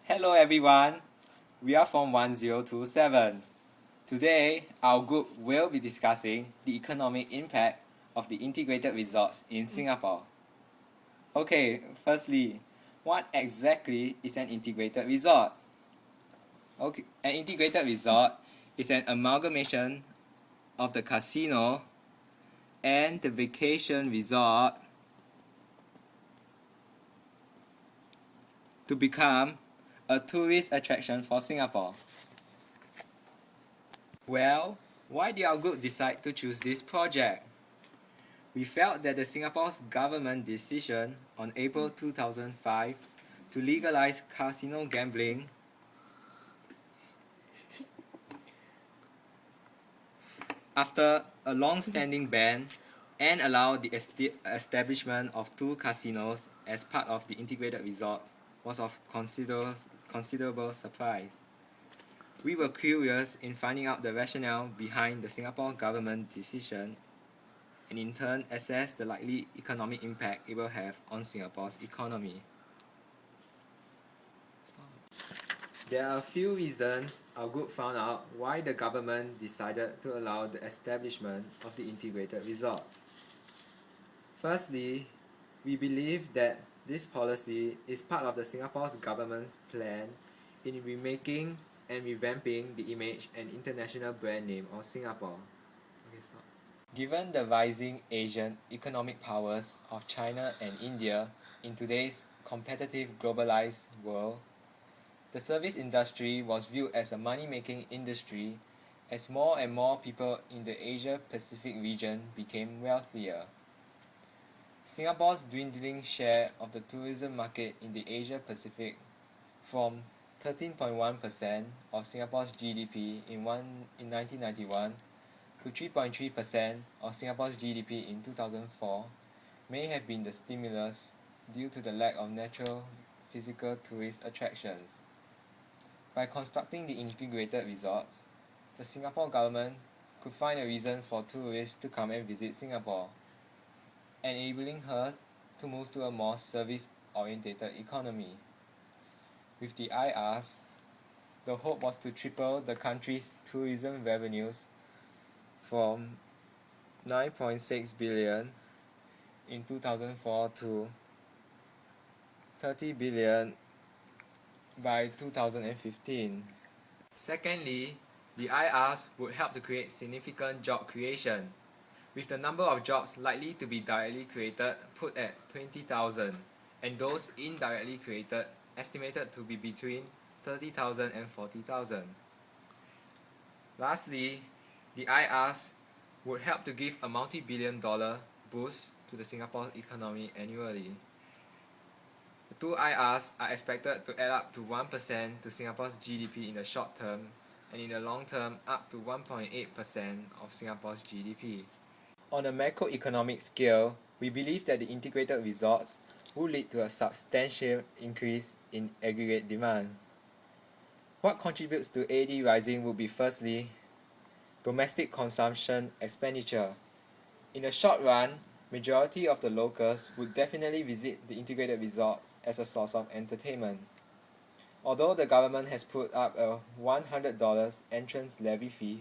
Hello everyone, we are from 1027. Today, our group will be discussing the economic impact of the integrated resorts in Singapore. Okay, firstly, what exactly is an integrated resort? Okay, an integrated resort is an amalgamation of the casino and the vacation resort to become a tourist attraction for Singapore. Well, why did our group decide to choose this project? We felt that the Singapore's government decision on April 2005 to legalize casino gambling after a long-standing ban and allow the establishment of 2 casinos as part of the integrated resort was of considerable surprise. We were curious in finding out the rationale behind the Singapore government decision and in turn assess the likely economic impact it will have on Singapore's economy. There are a few reasons our group found out why the government decided to allow the establishment of the integrated resorts. Firstly, we believe that this policy is part of the Singapore's government's plan in remaking and revamping the image and international brand name of Singapore. Okay, stop. Given the rising Asian economic powers of China and India in today's competitive globalized world, the service industry was viewed as a money-making industry as more and more people in the Asia-Pacific region became wealthier. Singapore's dwindling share of the tourism market in the Asia-Pacific from 13.1% of Singapore's GDP in 1991 to 3.3% of Singapore's GDP in 2004 may have been the stimulus due to the lack of natural physical tourist attractions. By constructing the integrated resorts, the Singapore government could find a reason for tourists to come and visit Singapore, enabling her to move to a more service-oriented economy. With the IRs, the hope was to triple the country's tourism revenues from 9.6 billion in 2004 to 30 billion by 2015. Secondly, the IRs would help to create significant job creation, with the number of jobs likely to be directly created put at 20,000 and those indirectly created estimated to be between 30,000 and 40,000. Lastly, the IRs would help to give a multi-billion-dollar boost to the Singapore economy annually. The 2 IRs are expected to add up to 1% to Singapore's GDP in the short term and in the long term up to 1.8% of Singapore's GDP. On a macroeconomic scale, we believe that the integrated resorts will lead to a substantial increase in aggregate demand. What contributes to AD rising would be firstly, domestic consumption expenditure. In the short run, majority of the locals would definitely visit the integrated resorts as a source of entertainment. Although the government has put up a $100 entrance levy fee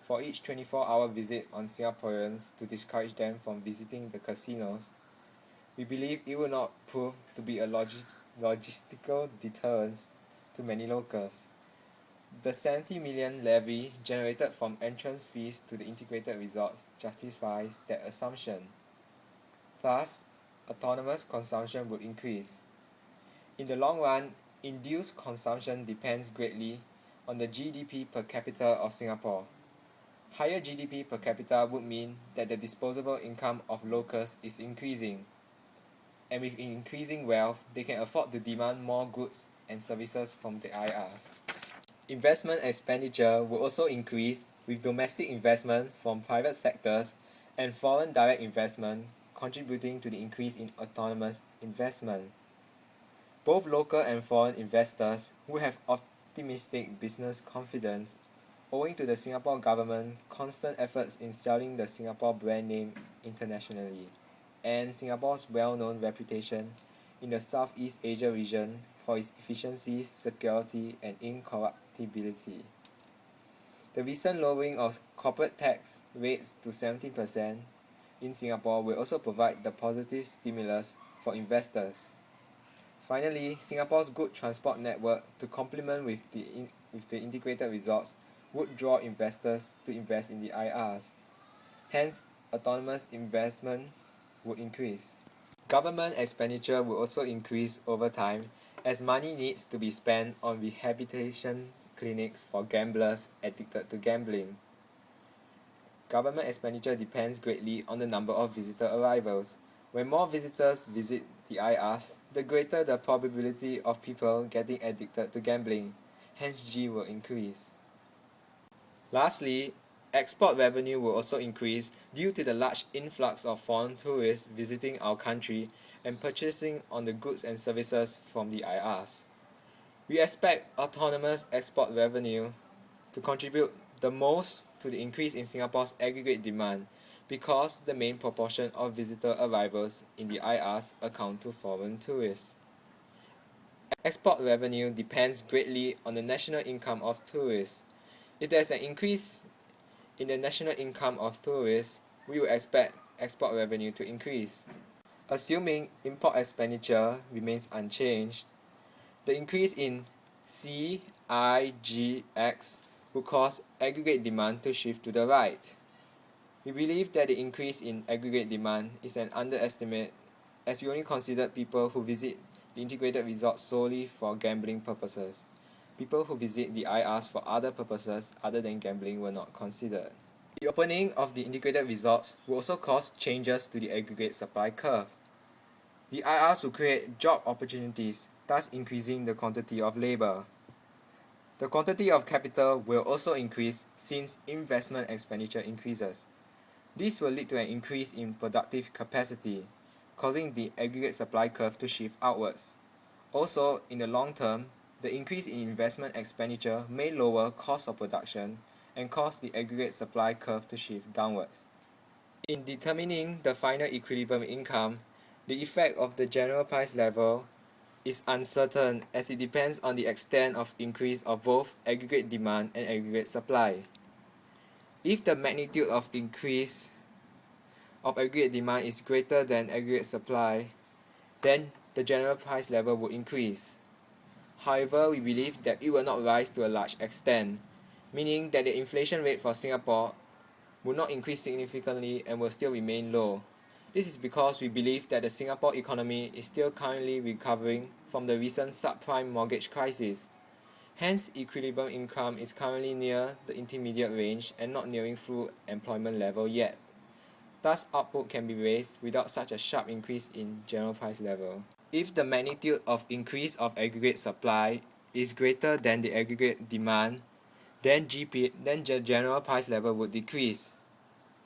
for each 24-hour visit on Singaporeans to discourage them from visiting the casinos, we believe it will not prove to be a logistical deterrence to many locals. The 70 million levy generated from entrance fees to the integrated resorts justifies that assumption. Thus, autonomous consumption would increase. In the long run, induced consumption depends greatly on the GDP per capita of Singapore. Higher GDP per capita would mean that the disposable income of locals is increasing, and with increasing wealth, they can afford to demand more goods and services from the IRs. Investment expenditure will also increase with domestic investment from private sectors and foreign direct investment contributing to the increase in autonomous investment. Both local and foreign investors will have optimistic business confidence owing to the Singapore government's constant efforts in selling the Singapore brand name internationally and Singapore's well-known reputation in the Southeast Asia region for its efficiency, security, and incorruptibility. The recent lowering of corporate tax rates to 17% in Singapore will also provide the positive stimulus for investors. Finally, Singapore's good transport network to complement with the integrated resorts would draw investors to invest in the IRs. Hence, autonomous investments would increase. Government expenditure will also increase over time as money needs to be spent on rehabilitation clinics for gamblers addicted to gambling. Government expenditure depends greatly on the number of visitor arrivals. When more visitors visit the IRs, the greater the probability of people getting addicted to gambling. Hence, G will increase. Lastly, export revenue will also increase due to the large influx of foreign tourists visiting our country and purchasing on the goods and services from the IRs. We expect autonomous export revenue to contribute the most to the increase in Singapore's aggregate demand because the main proportion of visitor arrivals in the IRs account to foreign tourists. Export revenue depends greatly on the national income of tourists. If there is an increase in the national income of tourists, we will expect export revenue to increase. Assuming import expenditure remains unchanged, the increase in CIGX would cause aggregate demand to shift to the right. We believe that the increase in aggregate demand is an underestimate as we only considered people who visit the integrated resort solely for gambling purposes. People who visit the IRs for other purposes other than gambling were not considered. The opening of the integrated resorts will also cause changes to the aggregate supply curve. The IRs will create job opportunities, thus increasing the quantity of labor. The quantity of capital will also increase since investment expenditure increases. This will lead to an increase in productive capacity, causing the aggregate supply curve to shift outwards. Also, in the long term, the increase in investment expenditure may lower cost of production and cause the aggregate supply curve to shift downwards. In determining the final equilibrium income, the effect of the general price level is uncertain as it depends on the extent of increase of both aggregate demand and aggregate supply. If the magnitude of increase of aggregate demand is greater than aggregate supply, then the general price level will increase. However, we believe that it will not rise to a large extent, meaning that the inflation rate for Singapore will not increase significantly and will still remain low. This is because we believe that the Singapore economy is still currently recovering from the recent subprime mortgage crisis. Hence, equilibrium income is currently near the intermediate range and not nearing full employment level yet. Thus, output can be raised without such a sharp increase in general price level. If the magnitude of increase of aggregate supply is greater than the aggregate demand, then the general price level would decrease.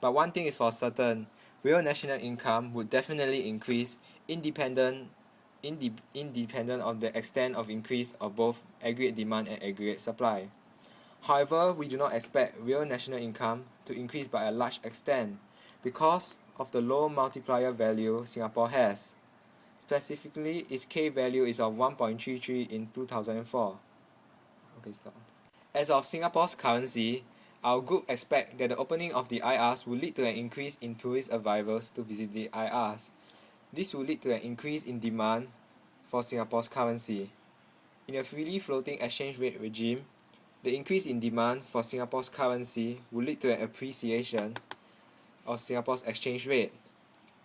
But one thing is for certain, real national income would definitely increase independent of the extent of increase of both aggregate demand and aggregate supply. However, we do not expect real national income to increase by a large extent because of the low multiplier value Singapore has. Specifically, its K value is of 1.33 in 2004. Okay, stop. As of Singapore's currency, our group expect that the opening of the IRs will lead to an increase in tourist arrivals to visit the IRs. This will lead to an increase in demand for Singapore's currency. In a freely floating exchange rate regime, the increase in demand for Singapore's currency will lead to an appreciation of Singapore's exchange rate.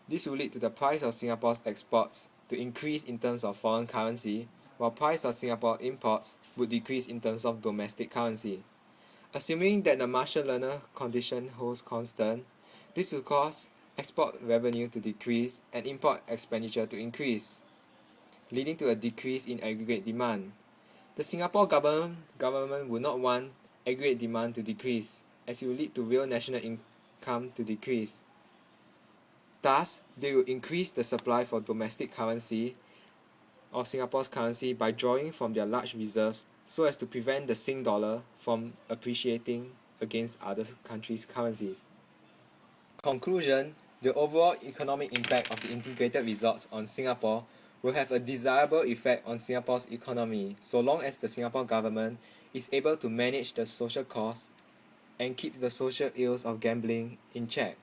This will lead to the price of Singapore's exports to increase in terms of foreign currency, while price of Singapore imports would decrease in terms of domestic currency. Assuming that the Marshall-Lerner condition holds constant, this will cause export revenue to decrease and import expenditure to increase, leading to a decrease in aggregate demand. The Singapore government would not want aggregate demand to decrease, as it will lead to real national income to decrease. Thus, they will increase the supply for domestic currency of Singapore's currency by drawing from their large reserves so as to prevent the Sing dollar from appreciating against other countries' currencies. Conclusion, the overall economic impact of the integrated resorts on Singapore will have a desirable effect on Singapore's economy so long as the Singapore government is able to manage the social costs and keep the social ills of gambling in check.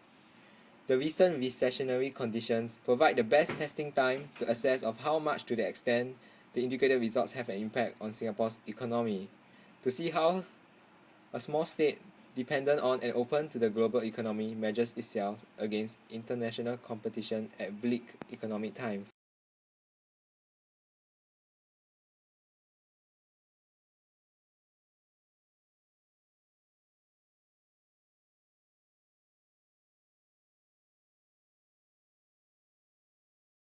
The recent recessionary conditions provide the best testing time to assess of how much to the extent the integrated results have an impact on Singapore's economy, to see how a small state dependent on and open to the global economy measures itself against international competition at bleak economic times.